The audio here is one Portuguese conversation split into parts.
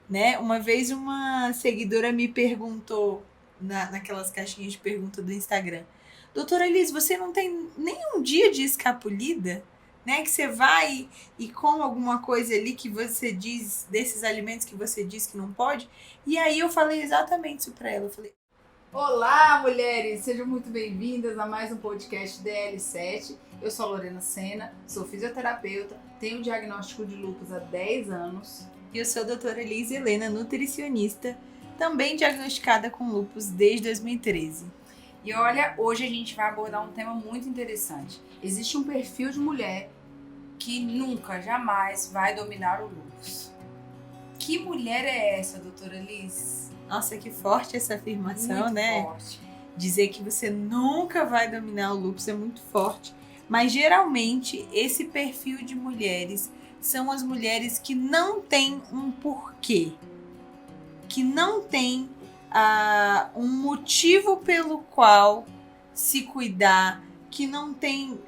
né? Uma vez uma seguidora me perguntou naquelas caixinhas de pergunta do Instagram: Doutora Elis, você não tem nenhum dia de escapulida? Né? Que você vai e come alguma coisa ali que você diz, desses alimentos que você diz que não pode? E aí eu falei exatamente isso para ela. Eu falei: Olá, mulheres! Sejam muito bem-vindas a mais um podcast DL7. Eu sou a Lorena Sena, sou fisioterapeuta, tenho diagnóstico de lúpus há 10 anos. E eu sou a doutora Elis Helena, nutricionista, também diagnosticada com lúpus desde 2013. E olha, hoje a gente vai abordar um tema muito interessante. Existe um perfil de mulher que nunca, jamais vai dominar o lúpus. Que mulher é essa, doutora Elis? Nossa, que forte essa afirmação, muito né? Forte. Dizer que você nunca vai dominar o lúpus é muito forte. Mas geralmente esse perfil de mulheres são as mulheres que não têm um porquê, que não têm um motivo pelo qual se cuidar, que não tem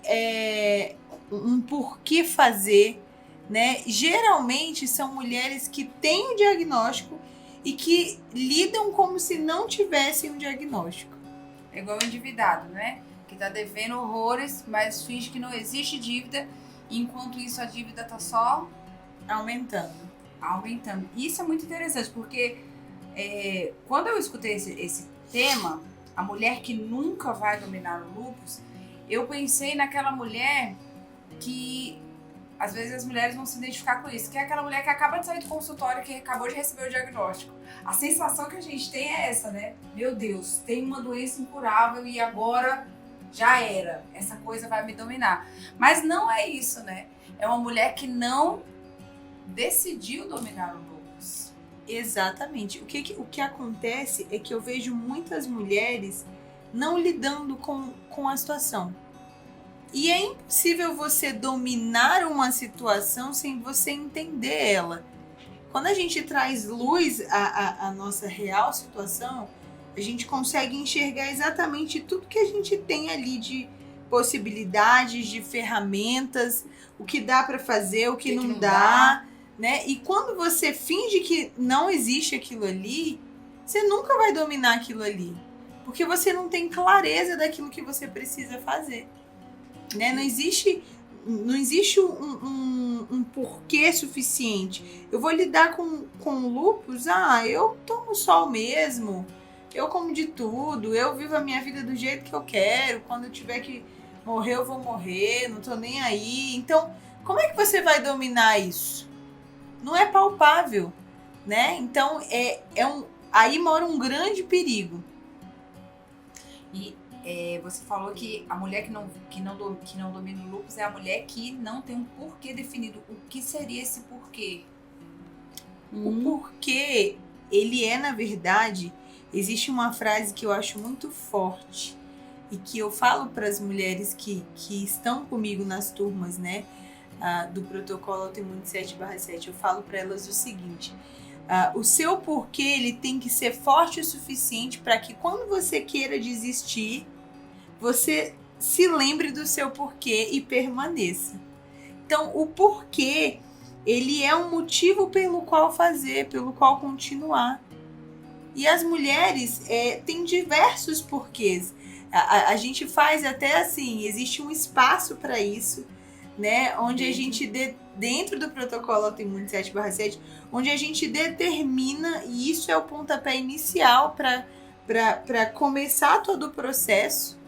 um porquê fazer, né? Geralmente são mulheres que têm o diagnóstico e que lidam como se não tivessem um diagnóstico. É igual o endividado, né? Que tá devendo horrores, mas finge que não existe dívida, enquanto isso a dívida tá só aumentando. Isso é muito interessante, porque quando eu escutei esse tema, a mulher que nunca vai dominar o lúpus, eu pensei naquela mulher que às vezes as mulheres vão se identificar com isso, que é aquela mulher que acaba de sair do consultório, que acabou de receber o diagnóstico. A sensação que a gente tem é essa, né? Meu Deus, tem uma doença incurável e agora já era. Essa coisa vai me dominar. Mas não é isso, né? É uma mulher que não decidiu dominar o lúpus. Exatamente. O que acontece é que eu vejo muitas mulheres não lidando com a situação. E é impossível você dominar uma situação sem você entender ela. Quando a gente traz luz à nossa real situação, a gente consegue enxergar exatamente tudo que a gente tem ali de possibilidades, de ferramentas, o que dá para fazer, o que não dá, né? E quando você finge que não existe aquilo ali, você nunca vai dominar aquilo ali, porque você não tem clareza daquilo que você precisa fazer. Né? Não existe um porquê suficiente. Eu vou lidar com lúpus, eu tomo sol mesmo, eu como de tudo, eu vivo a minha vida do jeito que eu quero, quando eu tiver que morrer, eu vou morrer, não tô nem aí. Então, como é que você vai dominar isso? Não é palpável, né? Então, aí mora um grande perigo. E você falou que a mulher que não domina o lúpus é a mulher que não tem um porquê definido. O que seria esse porquê? O porquê, ele na verdade, existe uma frase que eu acho muito forte e que eu falo para as mulheres que estão comigo nas turmas, né, do protocolo Autoimune 7/7, eu falo para elas o seguinte: o seu porquê, ele tem que ser forte o suficiente para que quando você queira desistir, você se lembre do seu porquê e permaneça. Então, o porquê, ele é um motivo pelo qual fazer, pelo qual continuar. E as mulheres têm diversos porquês. A gente faz até assim, existe um espaço para isso, né? Onde a gente, dentro do protocolo Autoimune 7/7, onde a gente determina, e isso é o pontapé inicial para começar todo o processo,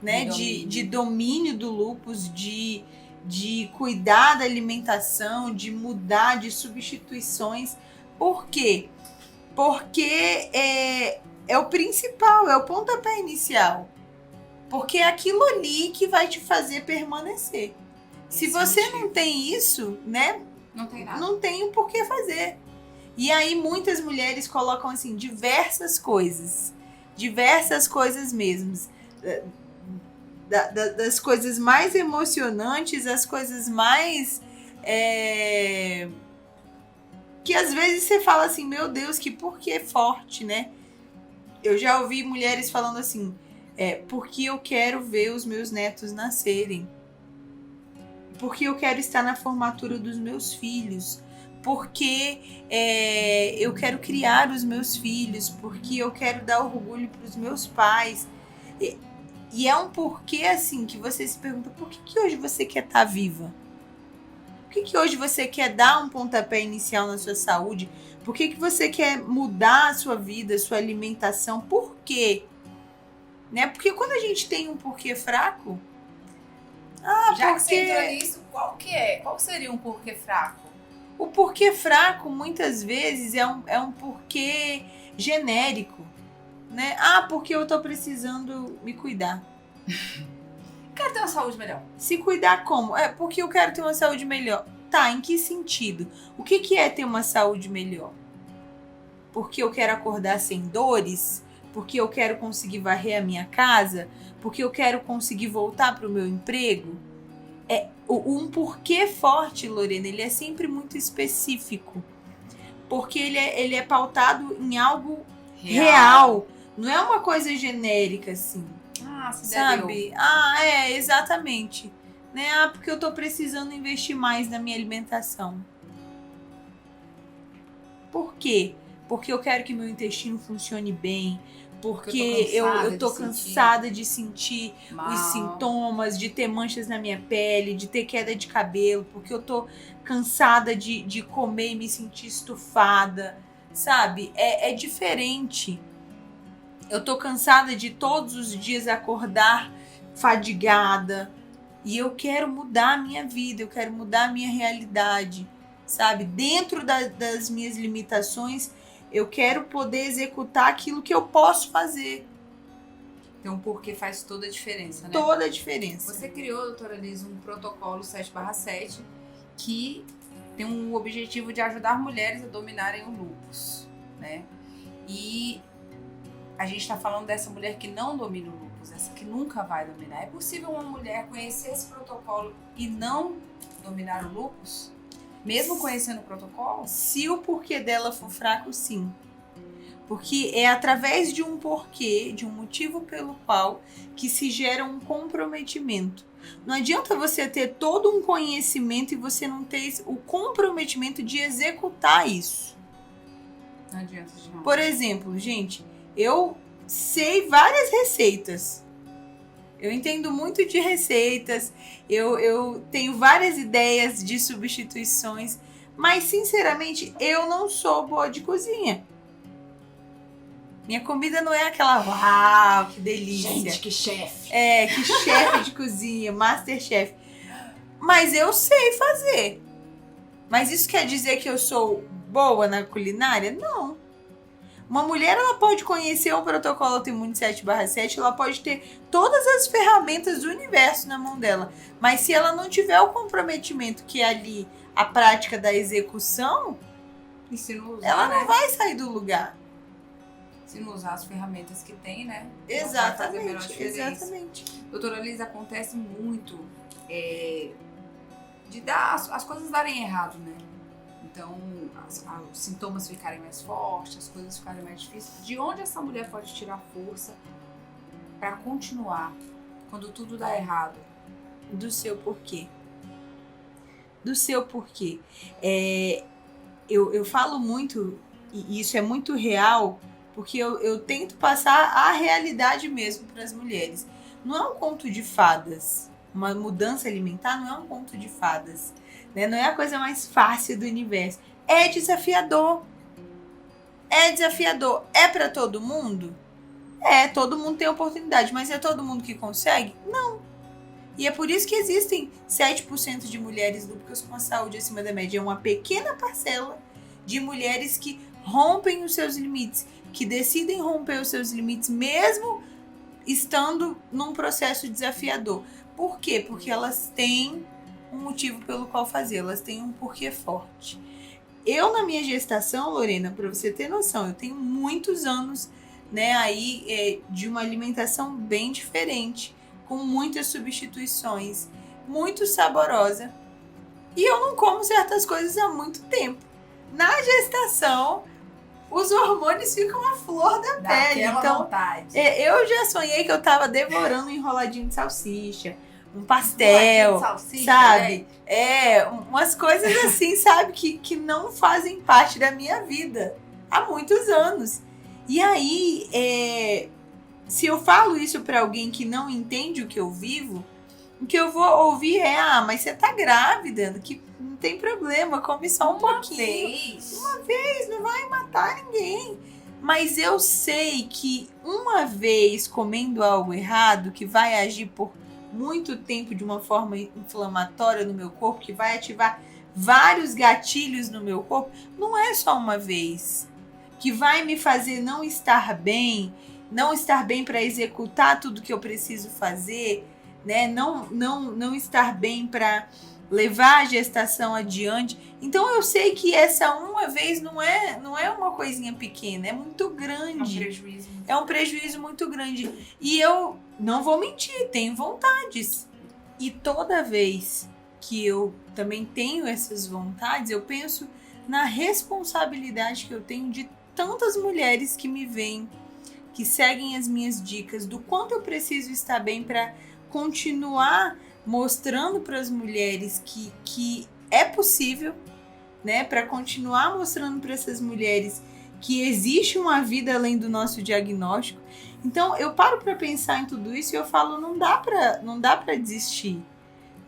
né, de domínio do lúpus, de cuidar da alimentação, de mudar, de substituições. Por quê? Porque é o principal, é o pontapé inicial. Porque é aquilo ali que vai te fazer permanecer. Se você não tem isso, né, não tem nada. Não tem o porquê fazer. E aí muitas mulheres colocam assim diversas coisas mesmo. Das coisas mais emocionantes, as coisas mais que às vezes você fala assim, meu Deus, que porquê forte, né? Eu já ouvi mulheres falando assim, porque eu quero ver os meus netos nascerem, porque eu quero estar na formatura dos meus filhos, porque eu quero criar os meus filhos, porque eu quero dar orgulho para os meus pais. E é um porquê, assim, que você se pergunta, por que hoje você quer estar viva? Por que hoje você quer dar um pontapé inicial na sua saúde? Por que você quer mudar a sua vida, a sua alimentação? Por quê? Né? Porque quando a gente tem um porquê fraco... Já que você entrou nisso, qual seria um porquê fraco? O porquê fraco, muitas vezes, é um porquê genérico. Né? Porque eu tô precisando me cuidar. Quero ter uma saúde melhor. Se cuidar como? Porque eu quero ter uma saúde melhor. Tá, em que sentido? O que é ter uma saúde melhor? Porque eu quero acordar sem dores? Porque eu quero conseguir varrer a minha casa? Porque eu quero conseguir voltar para o meu emprego? Um porquê forte, Lorena, ele é sempre muito específico. Porque ele é pautado em algo real. Não é uma coisa genérica, assim. Sabe? Exatamente. Né? Porque eu tô precisando investir mais na minha alimentação. Por quê? Porque eu quero que meu intestino funcione bem. Porque eu tô cansada de sentir os sintomas, de ter manchas na minha pele, de ter queda de cabelo, porque eu tô cansada de comer e me sentir estufada, sabe? É diferente. Eu tô cansada de todos os dias acordar fadigada e eu quero mudar a minha vida, eu quero mudar a minha realidade, sabe? Dentro das minhas limitações, eu quero poder executar aquilo que eu posso fazer. Então, porque faz toda a diferença, né? Toda a diferença. Você criou, doutora Liz, um protocolo 7/7 que tem um objetivo de ajudar mulheres a dominarem o lúpus, né? E a gente está falando dessa mulher que não domina o lúpus, essa que nunca vai dominar. É possível uma mulher conhecer esse protocolo e não dominar o lúpus? Mesmo conhecendo o protocolo? Se o porquê dela for fraco, sim. Porque é através de um porquê, de um motivo pelo qual, que se gera um comprometimento. Não adianta você ter todo um conhecimento e você não ter o comprometimento de executar isso. Não adianta, não. Por exemplo, gente, eu sei várias receitas. Eu entendo muito de receitas, eu tenho várias ideias de substituições, mas, sinceramente, eu não sou boa de cozinha. Minha comida não é aquela, uau, que delícia. Gente, que chefe. Que chefe de cozinha, masterchef. Mas eu sei fazer. Mas isso quer dizer que eu sou boa na culinária? Não. Uma mulher, ela pode conhecer o protocolo autoimune 7/7, ela pode ter todas as ferramentas do universo na mão dela. Mas se ela não tiver o comprometimento, que é ali a prática da execução, e se não usar, ela não vai sair do lugar. Se não usar as ferramentas que tem, né? Exatamente. Doutora Liz, acontece muito de dar as coisas darem errado, né? Então, os sintomas ficarem mais fortes, as coisas ficarem mais difíceis. De onde essa mulher pode tirar força para continuar quando tudo dá errado? Do seu porquê. Do seu porquê. Eu falo muito, e isso é muito real, porque eu tento passar a realidade mesmo para as mulheres. Não é um conto de fadas. Uma mudança alimentar não é um conto de fadas. Né? Não é a coisa mais fácil do universo. É desafiador. É desafiador. É para todo mundo? Todo mundo tem oportunidade. Mas é todo mundo que consegue? Não. E é por isso que existem 7% de mulheres lúpicas com a saúde acima da média. É uma pequena parcela de mulheres que rompem os seus limites, que decidem romper os seus limites mesmo estando num processo desafiador. Por quê? Porque elas têm um motivo pelo qual fazer, elas têm um porquê forte. Eu, na minha gestação, Lorena, para você ter noção, eu tenho muitos anos, né, aí, de uma alimentação bem diferente, com muitas substituições, muito saborosa, e eu não como certas coisas há muito tempo. Na gestação, os hormônios ficam à flor da pele. Então, vontade. Eu já sonhei que eu estava devorando um enroladinho de salsicha, um pastel, salsicha, sabe? Umas coisas assim, sabe? Que não fazem parte da minha vida há muitos anos. E aí, se eu falo isso pra alguém que não entende o que eu vivo, o que eu vou ouvir mas você tá grávida, que não tem problema, come só um pouquinho. Uma vez, não vai matar ninguém. Mas eu sei que uma vez comendo algo errado, que vai agir por muito tempo de uma forma inflamatória no meu corpo, que vai ativar vários gatilhos no meu corpo, não é só uma vez. Que vai me fazer não estar bem para executar tudo que eu preciso fazer, né? Não estar bem para levar a gestação adiante. Então eu sei que essa uma vez não é uma coisinha pequena, é muito grande. É um prejuízo muito grande. E eu não vou mentir, tenho vontades. E toda vez que eu também tenho essas vontades, eu penso na responsabilidade que eu tenho de tantas mulheres que me veem, que seguem as minhas dicas, do quanto eu preciso estar bem para continuar mostrando para as mulheres que é possível, né? Para continuar mostrando para essas mulheres que existe uma vida além do nosso diagnóstico. Então eu paro para pensar em tudo isso e eu falo, não dá para desistir,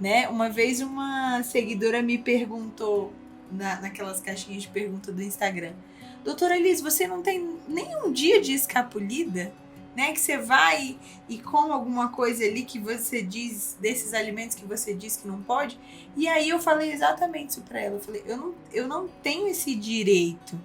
né? Uma vez uma seguidora me perguntou naquelas caixinhas de pergunta do Instagram: doutora Elis, você não tem nenhum dia de escapulida? Né, que você vai e come alguma coisa ali que você diz, desses alimentos que você diz que não pode? E aí eu falei exatamente isso pra ela. Eu falei, eu não tenho esse direito.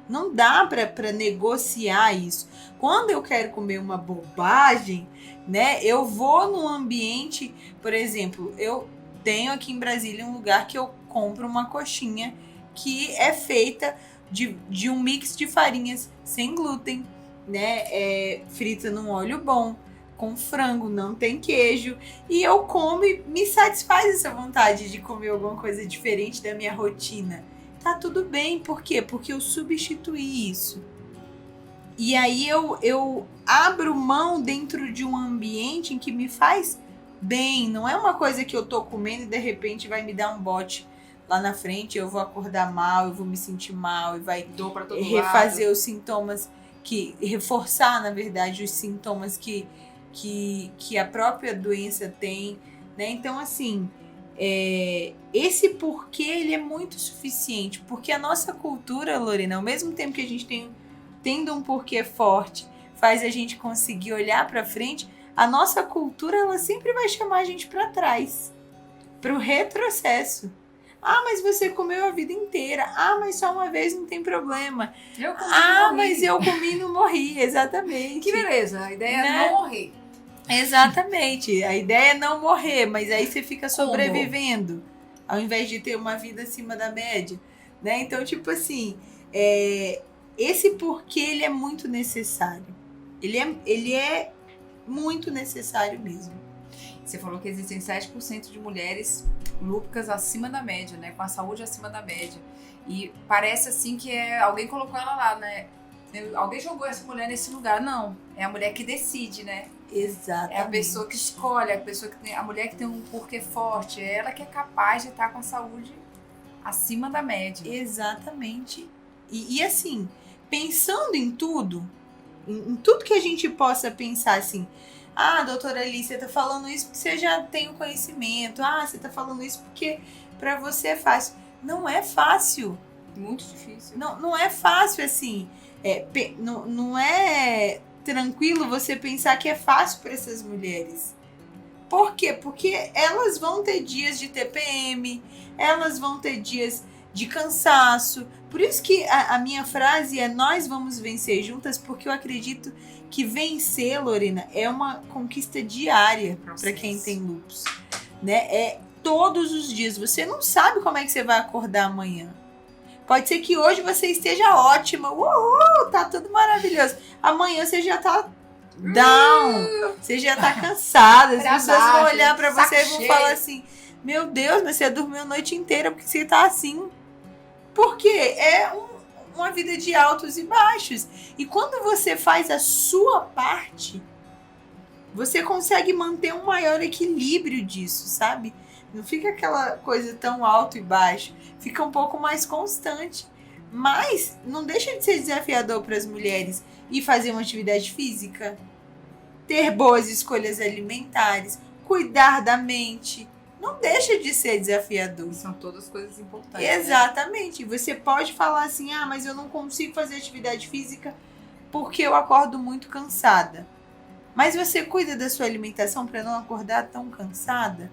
Não dá pra negociar isso. Quando eu quero comer uma bobagem, né, eu vou num ambiente, por exemplo, eu tenho aqui em Brasília um lugar que eu compro uma coxinha que é feita de um mix de farinhas sem glúten, né, frita num óleo bom, com frango, não tem queijo, e eu como e me satisfaz essa vontade de comer alguma coisa diferente da minha rotina. Tá tudo bem, por quê? Porque eu substituí isso. E aí eu abro mão dentro de um ambiente em que me faz bem, não é uma coisa que eu tô comendo e de repente vai me dar um bote lá na frente, eu vou acordar mal, eu vou me sentir mal e vai refazer os sintomas, reforçar, na verdade, os sintomas que a própria doença tem, né? Então, assim, esse porquê, ele é muito suficiente, porque a nossa cultura, Lorena, ao mesmo tempo que a gente tendo um porquê forte, faz a gente conseguir olhar para frente, a nossa cultura, ela sempre vai chamar a gente para trás, para o retrocesso. Mas você comeu a vida inteira. Mas só uma vez não tem problema. Mas eu comi e não morri. Exatamente. Que beleza. A ideia é não morrer. Exatamente. A ideia é não morrer, mas aí você fica sobrevivendo, ao invés de ter uma vida acima da média, né? Então, tipo assim, esse porquê, ele é muito necessário. Ele é muito necessário mesmo. Você falou que existem 7% de mulheres lúpicas acima da média, né? Com a saúde acima da média. E parece assim que alguém colocou ela lá, né? Alguém jogou essa mulher nesse lugar. Não, é a mulher que decide, né? Exatamente. É a pessoa que escolhe, a mulher que tem um porquê forte. É ela que é capaz de estar com a saúde acima da média. Exatamente. E assim, pensando em tudo que a gente possa pensar assim... doutora Alice, você tá falando isso porque você já tem o conhecimento. Você tá falando isso porque pra você é fácil. Não é fácil. Muito difícil. Não é fácil, assim. Não é tranquilo você pensar que é fácil para essas mulheres. Por quê? Porque elas vão ter dias de TPM, elas vão ter dias de cansaço. Por isso que a minha frase é: nós vamos vencer juntas, porque eu acredito que vencer, Lorena, é uma conquista diária para quem tem lúpus, né? Todos os dias. Você não sabe como é que você vai acordar amanhã. Pode ser que hoje você esteja ótima, tá tudo maravilhoso. Amanhã você já tá down, você já tá cansada. As pessoas vão olhar para você e vão falar assim: meu Deus, mas você dormiu a noite inteira porque você tá assim. Porque é uma vida de altos e baixos. E quando você faz a sua parte, você consegue manter um maior equilíbrio disso, sabe? Não fica aquela coisa tão alto e baixo, fica um pouco mais constante. Mas não deixa de ser desafiador para as mulheres ir fazer uma atividade física, ter boas escolhas alimentares, cuidar da mente. Não deixa de ser desafiador. São todas coisas importantes. Exatamente. Né? Você pode falar assim, mas eu não consigo fazer atividade física porque eu acordo muito cansada. Mas você cuida da sua alimentação para não acordar tão cansada?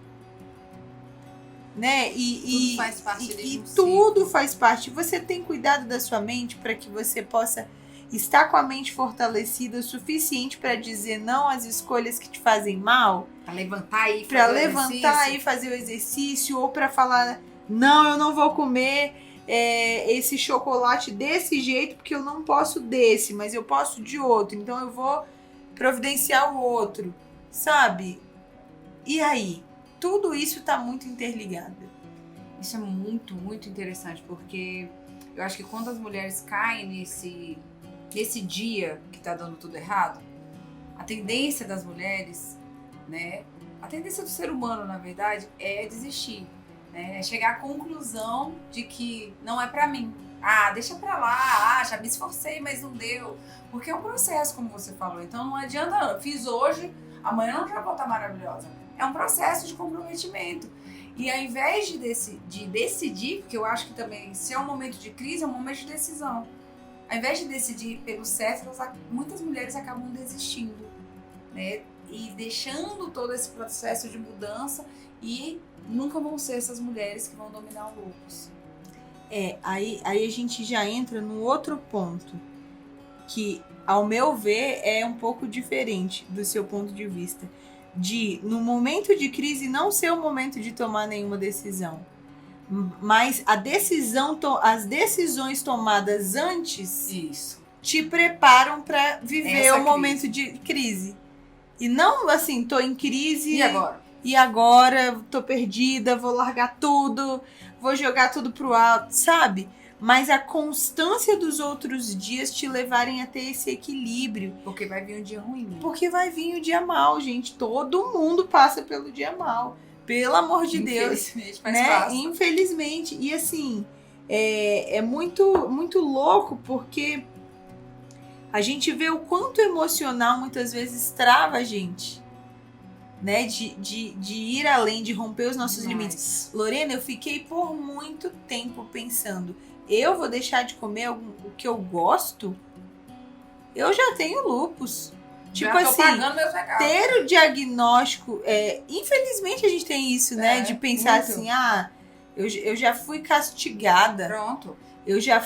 Né? Tudo faz parte e tudo faz parte. Você tem cuidado da sua mente para que você possa estar com a mente fortalecida o suficiente para dizer não às escolhas que te fazem mal? Para levantar e fazer o exercício, ou para falar, não, eu não vou comer esse chocolate desse jeito porque eu não posso desse, mas eu posso de outro, então eu vou providenciar o outro, sabe? E aí? Tudo isso está muito interligado. Isso é muito, muito interessante, porque eu acho que quando as mulheres caem nesse dia que está dando tudo errado, a tendência das mulheres, né, a tendência do ser humano, na verdade, é desistir, né, é chegar à conclusão de que não é pra mim. Deixa pra lá, já me esforcei, mas não deu. Porque é um processo, como você falou. Então não adianta, fiz hoje, amanhã não já vou estar maravilhosa. É um processo de comprometimento. E ao invés de decidir, porque eu acho que também, se é um momento de crise, é um momento de decisão. Ao invés de decidir pelo certo, muitas mulheres acabam desistindo, né? E deixando todo esse processo de mudança, e nunca vão ser essas mulheres que vão dominar o lupus. Aí a gente já entra no outro ponto, que, ao meu ver, é um pouco diferente do seu ponto de vista. No momento de crise, não ser o momento de tomar nenhuma decisão. Mas as decisões tomadas antes te preparam para viver o momento de crise. E não assim, tô em crise. E agora? Tô perdida, vou largar tudo, vou jogar tudo pro alto, sabe? Mas a constância dos outros dias te levarem a ter esse equilíbrio. Porque vai vir um dia ruim. Porque vai vir o dia mal, gente. Todo mundo passa pelo dia mal. Pelo amor de Deus. Né? Infelizmente. E assim, é muito, muito louco, porque a gente vê o quanto emocional muitas vezes trava a gente. Né? De ir além, de romper os nossos limites. Lorena, eu fiquei por muito tempo pensando, eu vou deixar de comer o que eu gosto? Eu já tenho lupus. Tipo assim, ter o diagnóstico, infelizmente a gente tem isso, né? De pensar muito. Assim, eu já fui castigada. Pronto. Eu já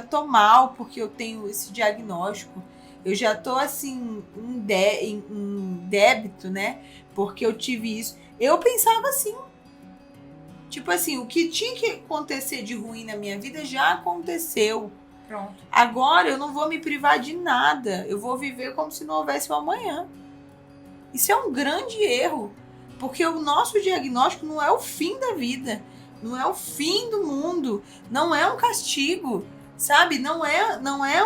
tô mal porque eu tenho esse diagnóstico. Eu já tô assim, em débito, né? Porque eu tive isso. Eu pensava assim. Tipo assim, o que tinha que acontecer de ruim na minha vida já aconteceu. Pronto. Agora eu não vou me privar de nada. Eu vou viver como se não houvesse um amanhã. Isso é um grande erro. Porque o nosso diagnóstico não é o fim da vida. Não é o fim do mundo. Não é um castigo. Sabe? Não é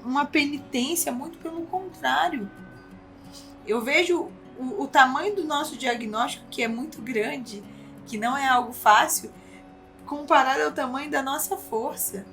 uma penitência. Muito pelo contrário. Eu vejo o tamanho do nosso diagnóstico, que é muito grande, que não é algo fácil, comparado ao tamanho da nossa força.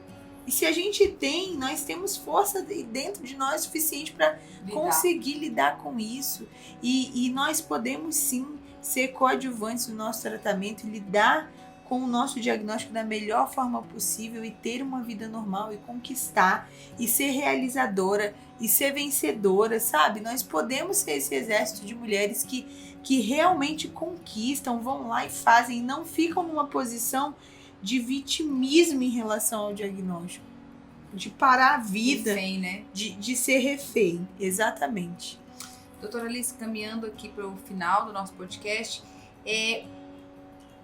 E se a gente nós temos força dentro de nós suficiente para conseguir lidar com isso. E nós podemos sim ser coadjuvantes do nosso tratamento e lidar com o nosso diagnóstico da melhor forma possível e ter uma vida normal e conquistar e ser realizadora e ser vencedora, sabe? Nós podemos ser esse exército de mulheres que realmente conquistam, vão lá e fazem, e não ficam numa posição de vitimismo em relação ao diagnóstico, de parar a vida, refém, né? de ser refém, exatamente. Doutora Alice, caminhando aqui para o final do nosso podcast,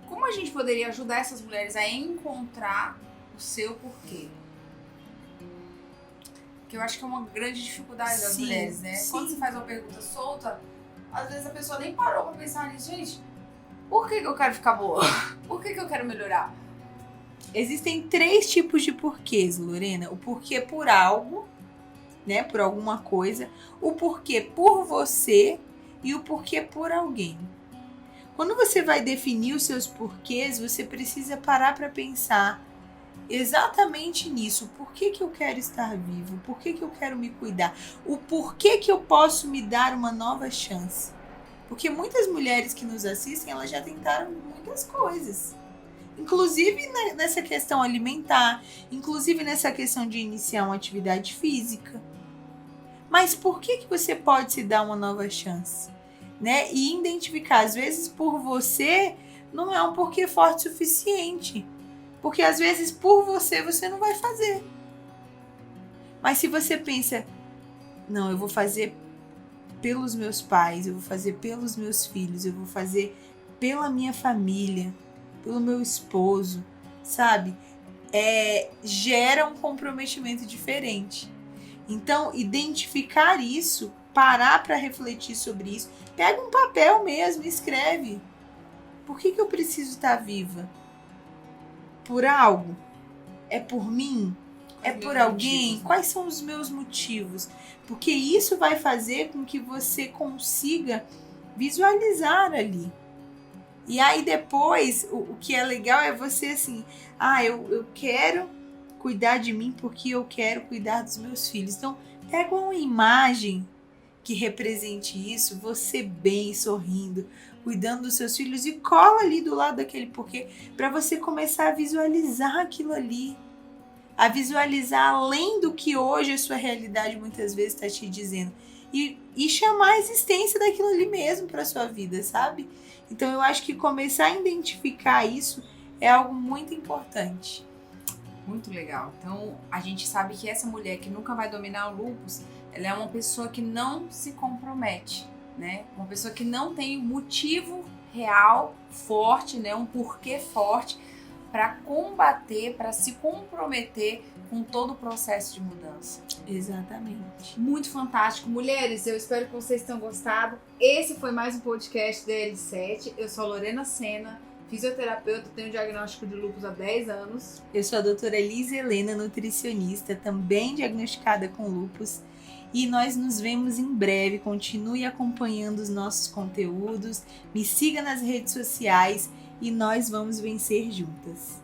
como a gente poderia ajudar essas mulheres a encontrar o seu porquê? Que eu acho que é uma grande dificuldade das mulheres, né? Sim. Quando você faz uma pergunta solta, às vezes a pessoa nem parou pra pensar nisso. Gente, por que eu quero ficar boa? Por que eu quero melhorar? Existem 3 tipos de porquês, Lorena. O porquê por algo, né, por alguma coisa, o porquê por você e o porquê por alguém. Quando você vai definir os seus porquês, você precisa parar para pensar exatamente nisso. Por que eu quero estar vivo? Por que eu quero me cuidar? O porquê que eu posso me dar uma nova chance? Porque muitas mulheres que nos assistem, elas já tentaram muitas coisas. Inclusive nessa questão alimentar, inclusive nessa questão de iniciar uma atividade física. Mas por que você pode se dar uma nova chance? Né? E identificar, às vezes, por você, não é um porquê forte o suficiente. Porque, às vezes, por você não vai fazer. Mas se você pensa, não, eu vou fazer pelos meus pais, eu vou fazer pelos meus filhos, eu vou fazer pela minha família, pelo meu esposo, sabe? Gera um comprometimento diferente. Então, identificar isso, parar para refletir sobre isso, pega um papel mesmo, escreve. Por que eu preciso estar viva? Por algo? É por mim? É por alguém? Motivos. Quais são os meus motivos? Porque isso vai fazer com que você consiga visualizar ali. E aí depois, o que é legal é você assim, eu quero cuidar de mim porque eu quero cuidar dos meus filhos. Então, pega uma imagem que represente isso, você bem, sorrindo, cuidando dos seus filhos e cola ali do lado daquele porquê, para você começar a visualizar aquilo ali. A visualizar além do que hoje a sua realidade muitas vezes está te dizendo. E chamar a existência daquilo ali mesmo para sua vida, sabe? Então eu acho que começar a identificar isso é algo muito importante. Muito legal. Então, a gente sabe que essa mulher que nunca vai dominar o lúpus, ela é uma pessoa que não se compromete, né? Uma pessoa que não tem um motivo real, forte, né? Um porquê forte para combater, para se comprometer com todo o processo de mudança. Exatamente. Muito fantástico. Mulheres, eu espero que vocês tenham gostado. Esse foi mais um podcast da L7. Eu sou a Lorena Sena, fisioterapeuta, tenho diagnóstico de lúpus há 10 anos. Eu sou a doutora Elisa Helena, nutricionista, também diagnosticada com lúpus. E nós nos vemos em breve. Continue acompanhando os nossos conteúdos. Me siga nas redes sociais e nós vamos vencer juntas.